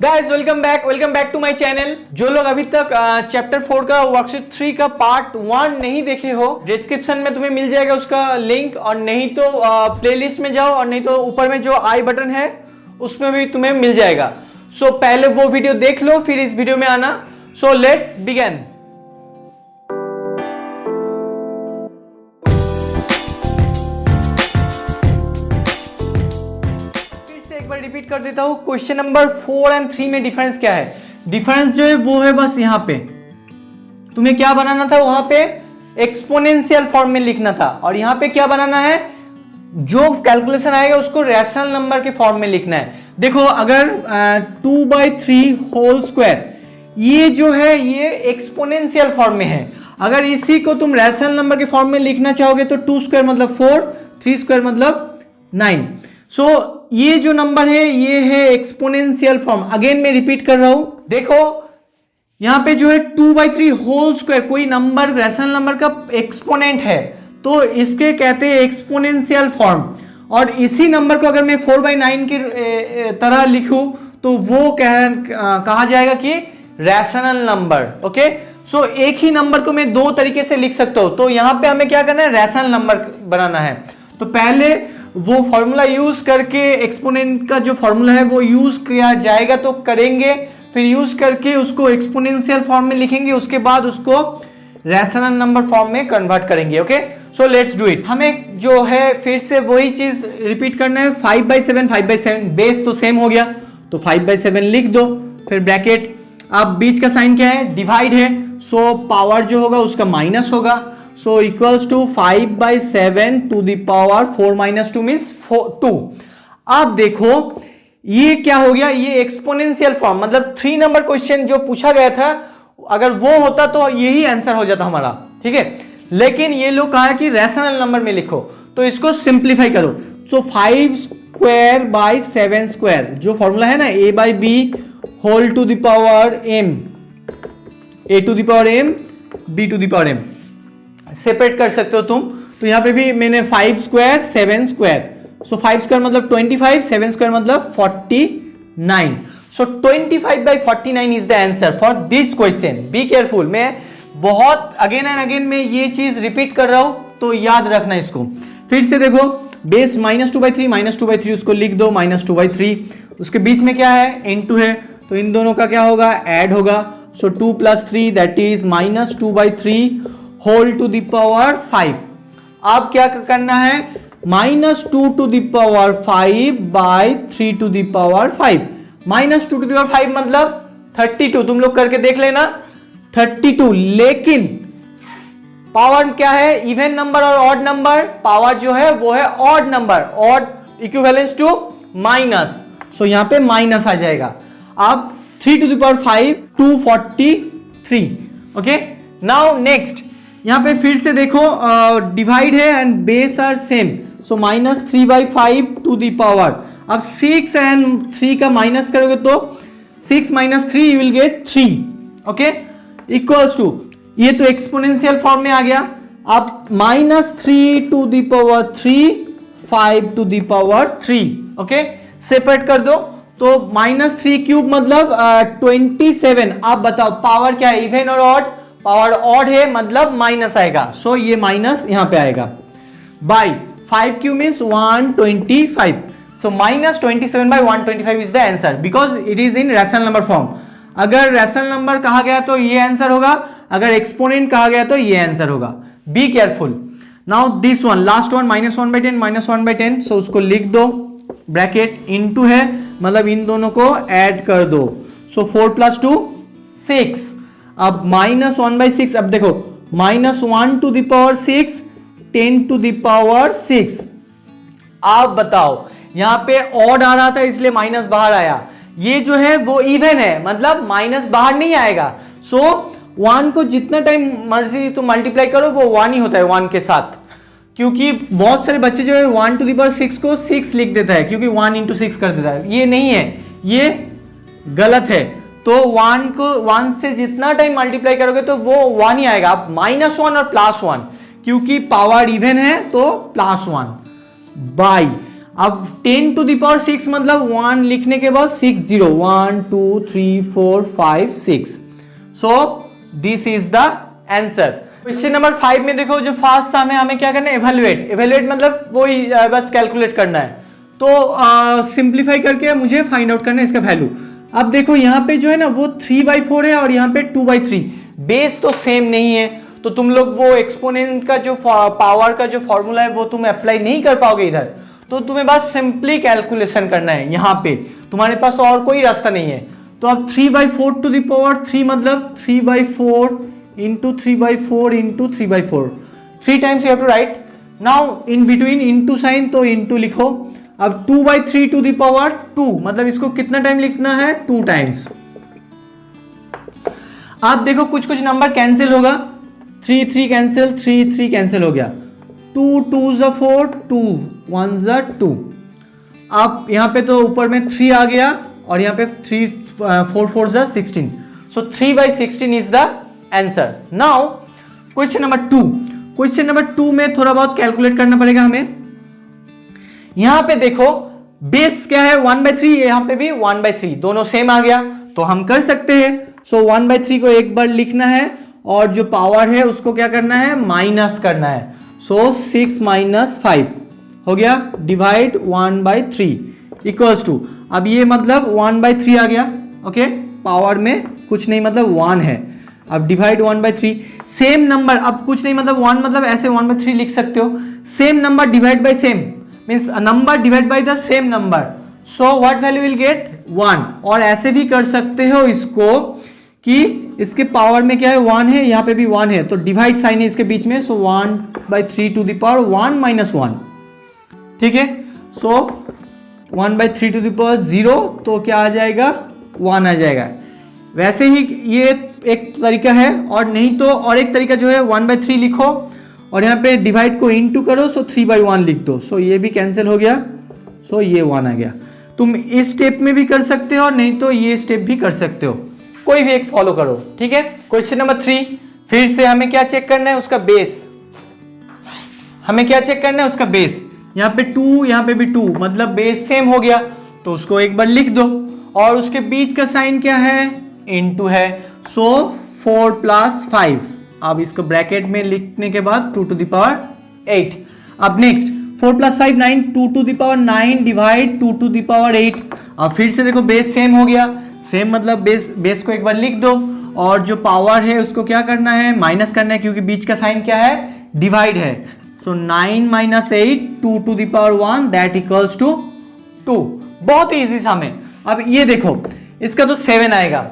Guys welcome back to my channel. जो लोग अभी तक चैप्टर 4 का वर्कशीट 3 का पार्ट 1 नहीं देखे हो, डिस्क्रिप्शन में तुम्हें मिल जाएगा उसका लिंक, और नहीं तो प्लेलिस्ट में जाओ, और नहीं तो ऊपर में जो आई बटन है उसमें भी तुम्हें मिल जाएगा। सो पहले वो वीडियो देख लो, फिर इस वीडियो में आना। So let's begin. एक बार रिपीट कर देता हूं, क्वेश्चन नंबर 4 और 3 में डिफरेंस क्या है। डिफरेंस जो है वो है बस यहां पे तुम्हें क्या बनाना था, वहां पे एक्सपोनेंशियल फॉर्म में लिखना था, और यहां पे क्या बनाना है, जो कैलकुलेशन आएगा उसको रैशनल नंबर के फॉर्म में लिखना है। देखो अगर 2/3 होल स्क्वायर ये जो है ये एक्सपोनेंशियल फॉर्म में है, अगर इसी को तुम रैशनल नंबर के फॉर्म में लिखना चाहोगे तो 2 स्क्वायर मतलब 4, 3 स्क्वायर मतलब 9। सो ये जो नंबर है ये है एक्सपोनेंशियल फॉर्म। अगेन मैं रिपीट कर रहा हूं, देखो यहां पे जो है 2/3 होल स्क्वायर कोई नंबर रैशनल नंबर का एक्सपोनेंट है तो इसके कहते हैं एक्सपोनेंशियल फॉर्म, और इसी नंबर को अगर मैं 4/9 की तरह लिखूं तो वो कहा जाएगा कि रैशनल नंबर। ओके, सो एक ही नंबर को मैं दो तरीके से लिख सकता हूं, तो यहां पे हमें क्या करना है, रैशनल नंबर बनाना है। तो पहले वो फॉर्मूला यूज करके एक्सपोनेंट का जो फॉर्मूला है वो यूज किया जाएगा तो करेंगे, फिर यूज करके उसको एक्सपोनेंशियल फॉर्म में लिखेंगे, उसके बाद उसको रैशनल नंबर फॉर्म में कन्वर्ट करेंगे। Okay, so let's do it. हमें जो है फिर से वही चीज रिपीट करना है। 5/7 बेस तो सेम हो गया, तो 5/7 लिख दो, फिर ब्रैकेट। अब बीच का साइन क्या है, डिवाइड है, सो पावर जो होगा उसका माइनस होगा, so equals to 5/7 to the power 4 minus 2 means 2। अब देखो ये क्या हो गया, ये एक्सपोनेंशियल फॉर्म, मतलब 3 नंबर क्वेश्चन जो पूछा गया था अगर वो होता तो यही आंसर हो जाता हमारा, ठीक है। लेकिन ये लोग कहा है कि रैशनल नंबर में लिखो, तो इसको सिंप्लीफाई करो। सो 5 स्क्वायर बाय 7 स्क्वायर जो फॉर्मूला है ना, a/b whole to the power m, a to the power m, b to the power m separate कर सकते हो तुम। तो यहां पे भी मैंने 5 स्क्वायर 7 स्क्वायर, सो 5 स्क्वायर मतलब 25, 7 स्क्वायर मतलब 49। सो 25/49 is the answer for this question. Be careful, मैं बहुत अगेन एंड अगेन में ये चीज रिपीट कर रहा हूं तो याद रखना इसको। फिर से देखो, बेस -2/3 उसको लिख दो, -2/3, उसके बीच में क्या है, इनटू है, तो इन दोनों का क्या होगा, ऐड होगा। So 2 + 3 that is -2/3 whole to the power 5। अब क्या करना है, -2 to the power 5/3 to the power 5। -2 to the power 5 मतलब 32, तुम लोग करके देख लेना 32। लेकिन पावर क्या है, इवन नंबर और ऑड नंबर, पावर जो है वो है odd number, odd equivalence to minus, so यहां पे माइनस आ जाएगा। अब 3 to the power 5 243। Okay, now next यहां पे फिर से देखो डिवाइड है and base are same, so -3/5 to the power. अब 6 एंड 3 का माइनस करोगे तो 6 - 3 you will get 3। Okay, equals to, ये तो एक्सपोनेंशियल फॉर्म में आ गया। अब -3 to the power 3, 5 to the power 3। Okay, separate कर दो, तो -3³ मतलब 27। अब बताओ पावर क्या है, इवन और ऑड, पावर ऑड है मतलब माइनस आएगा, सो ये माइनस यहां पे आएगा। By 5³ means 125, so -27/125 is the answer because it is in rational number form. अगर रैशनल नंबर कहा गया तो ये आंसर होगा, अगर एक्सपोनेंट कहा गया तो ये आंसर होगा। Be careful. Now this one, last one, -1/10 सो उसको लिख दो, ब्रैकेट, इनटू है मतलब इन दोनों को ऐड कर दो, सो 4 + 2 6। अब -1/6, अब देखो -1 to the power 6, 10 to the power 6। आप बताओ, यहां पे ऑड आ रहा था इसलिए माइनस बाहर आया, ये जो है वो इवन है मतलब माइनस बाहर नहीं आएगा। सो 1 को जितना टाइम मर्जी तो मल्टीप्लाई करो वो 1 ही होता है 1 के साथ, क्योंकि बहुत सारे बच्चे जो है 1 टू द पावर 6 को 6 लिख देता है क्योंकि 1 × 6 कर देता है, ये नहीं है, ये गलत है। तो 1 को 1 से जितना टाइम मल्टीप्लाई करोगे तो वो 1 ही आएगा। अब -1 और +1, क्योंकि पावर इवन है तो +1 बाय। अब 10 टू द पावर 6 मतलब 1 लिखने के बाद 6 0 1 2 3 4 5 6। So this is the answer. Question number 5 में देखो जो फास्ट सम है हमें क्या करना है, एवेल्युएट। एवेल्युएट मतलब वही बस कैलकुलेट करना है। तो सिंप्लीफाई करके मुझे फाइंड आउट करना है इसका वैल्यू। अब देखो यहाँ पे जो है ना वो 3/4 है और यहाँ पे 2/3। बेस तो सेम नहीं है तो तुम लोग वो एक्सपोनेंट का जो पावर का जो फॉर्मूला है वो तुम अप्लाई नहीं कर पाओगे इधर। तो तुम्हें बस सिंपली कैलकुलेशन करना है, यहाँ पे तुम्हारे पास और कोई रास्ता नहीं है। तो अब 3/4 टू द पावर 3 मतलब 3/4 into 3/4 into 3/4 3 times you have to write. Now in between into sign तो इंटू लिखो। अब 2/3 टू द पावर 2 मतलब इसको कितना टाइम लिखना है, 2 टाइम्स। आप देखो कुछ कुछ नंबर कैंसिल होगा, 3 3 कैंसिल, 3 3 कैंसिल हो गया, 2 2 4 2 1 2। आप यहाँ पे तो ऊपर में 3 आ गया और यहाँ पे 3 4 4 16। सो 3/16 is the answer. Now question number 2। Question number 2 में थोड़ा बहुत कैलकुलेट करना पड़ेगा हमें। यहां पे देखो बेस क्या है 1/3, यहां पे भी 1/3, दोनों सेम आ गया तो हम कर सकते हैं। सो 1/3 को एक बार लिखना है और जो पावर है उसको क्या करना है, माइनस करना है। सो 6 - 5 हो गया, डिवाइड 1/3 इक्वल्स टू, अब ये मतलब 1/3 आ गया। ओके, पावर में कुछ नहीं मतलब 1 है। अब डिवाइड 1/3, सेम नंबर, अब कुछ नहीं मतलब 1 मतलब ऐसे 1/3 लिख सकते हो। Same number divide by same means number divide by the same number. So what value will get 1। और ऐसे भी कर सकते हो इसको कि इसके पावर में क्या है 1 है, यहाँ पे भी 1 है तो डिवाइड साइन है इसके बीच में। सो 1/3 टू द पावर 1 - 1, ठीक है। सो 1/3 टू द पावर 0 तो क्या आ जाएगा, 1 आ जाएगा। वैसे ही ये एक तरीका है, और नहीं तो और एक तरीका जो है 1/3 लिखो और यहाँ पे डिवाइड को इनटू करो, सो 3/1 लिख दो। सो ये भी कैंसिल हो गया, सो ये 1 आ गया। तुम इस स्टेप में भी कर सकते हो और नहीं तो ये स्टेप भी कर सकते हो, कोई भी एक फॉलो करो, ठीक है। क्वेश्चन नंबर 3, फिर से हमें क्या चेक करना है, उसका बेस। हमें क्या चेक करना है, उसका बेस। यहाँ पे 2 यहाँ पे भी 2 मतलब बेस सेम हो गया तो उसको एक बार लिख दो। और उसके बीच का साइन क्या है, इनटू है। सो 4 + 5, अब इसको ब्रैकेट में लिखने के बाद 2 टू द पावर 8। अब next 4 + 5 9, 2 to the power 9 divide 2 to the power 8। अब फिर से देखो बेस सेम हो गया, सेम मतलब बेस को एक बार लिख दो और जो पावर है उसको क्या करना है, माइनस करना है, क्योंकि बीच का साइन क्या है, डिवाइड है। So 9 - 8 2 to the power 1 that equals to 2। बहुत इजी सम है। अब ये देखो इसका तो 7 आएगा।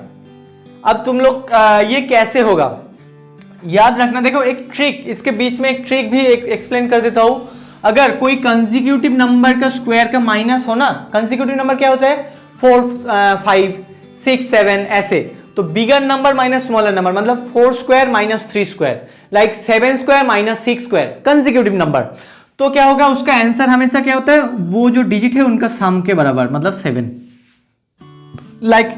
अब तुम लोग ये कैसे होगा याद रखना। देखो एक ट्रिक, इसके बीच में एक ट्रिक भी एक्सप्लेन कर देता हूं। अगर कोई कंसेक्यूटिव नंबर का स्क्वायर का माइनस हो ना, कंसेक्यूटिव नंबर क्या होता है 4 5 6 7 ऐसे, तो bigger number minus smaller number मतलब 4 square - 3 square, like 7 square - 6 square, consecutive number. तो क्या होगा, उसका आंसर हमेशा क्या होता है, वो जो डिजिट है उनका सम के बराबर मतलब 7। लाइक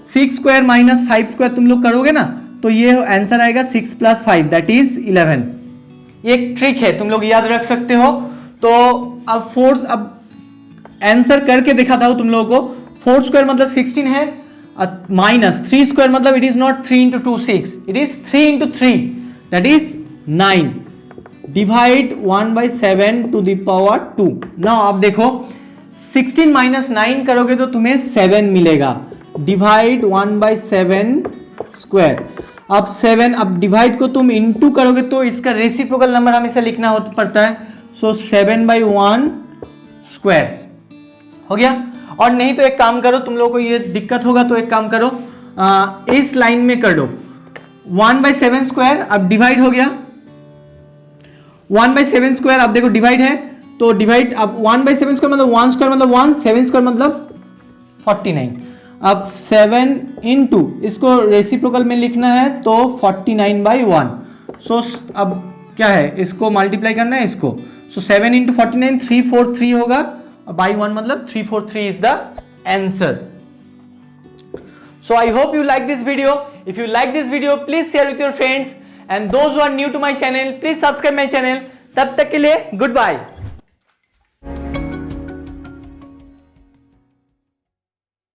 6 स्क्वायर - 5 स्क्वायर तुम लोग करोगे ना तो ये आंसर आएगा 6 + 5 दैट इज 11। ये एक ट्रिक है, तुम लोग याद रख सकते हो। तो अब आंसर करके दिखाता हूं तुम लोगों को। 4 स्क्वायर मतलब 16 है, -3 स्क्वायर मतलब it is not 3 × 2 6, it is 3 × 3 that is 9 divide 1/7 to the power 2। Now आप देखो 16 - 9 करोगे तो तुम्हें 7 मिलेगा, डिवाइड 1/7 स्क्वायर। अब 7, अब डिवाइड को तुम इनटू करोगे तो इसका रेसिप्रोकल नंबर हमेशा लिखना पड़ता है। सो 7/1 स्क्वायर हो गया। और नहीं तो एक काम करो, तुम लोगों को ये दिक्कत होगा तो एक काम करो, इस लाइन में कर दो 1/7 स्क्वायर। अब डिवाइड हो गया 1/7 स्क्वायर। अब देखो डिवाइड है तो डिवाइड, अब 1/7 स्क्वायर मतलब 1 स्क्वायर मतलब 1, 7 स्क्वायर मतलब 49। अब 7 इंटू इसको रेसिप्रोकल में लिखना है तो 49/1। सो अब क्या है, इसको मल्टीप्लाई करना है इसको। सो 7 × 49 343 होगा, by 1 मतलब 343 is the answer. So I hope you like this video. If you like this video, please share with your friends, and those who are new to my channel, please subscribe my channel. तब तक के लिए goodbye.